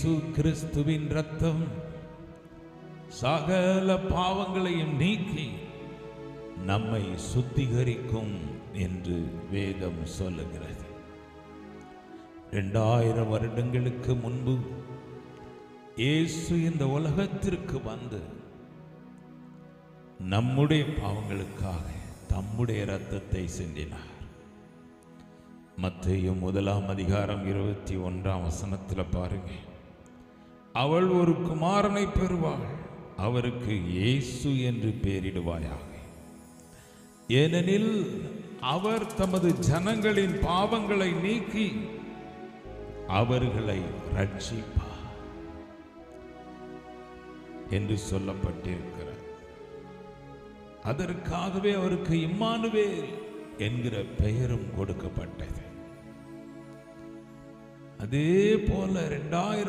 இயேசு கிறிஸ்துவின் இரத்தம் சகல பாவங்களையும் நீக்கி நம்மை சுத்திகரிக்கும் என்று வேதம் சொல்லுகிறது. 2000 வருடங்களுக்கு முன்பு இயேசு இந்த உலகத்திற்கு வந்து நம்முடைய பாவங்களுக்காக தம்முடைய இரத்தத்தை சிந்தினார். மத்தேயு 1:21 பாருங்க, அவள் ஒரு குமாரனை பெறுவாள், அவருக்கு இயேசு என்று பெயரிடுவாயாக, ஏனெனில் அவர் தமது ஜனங்களின் பாவங்களை நீக்கி அவர்களை ரட்சிப்பார் என்று சொல்லப்பட்டிருக்கிறார். அதற்காகவே அவருக்கு இம்மானுவேல் என்கிற பெயரும் கொடுக்கப்பட்டது. அதே போல 2000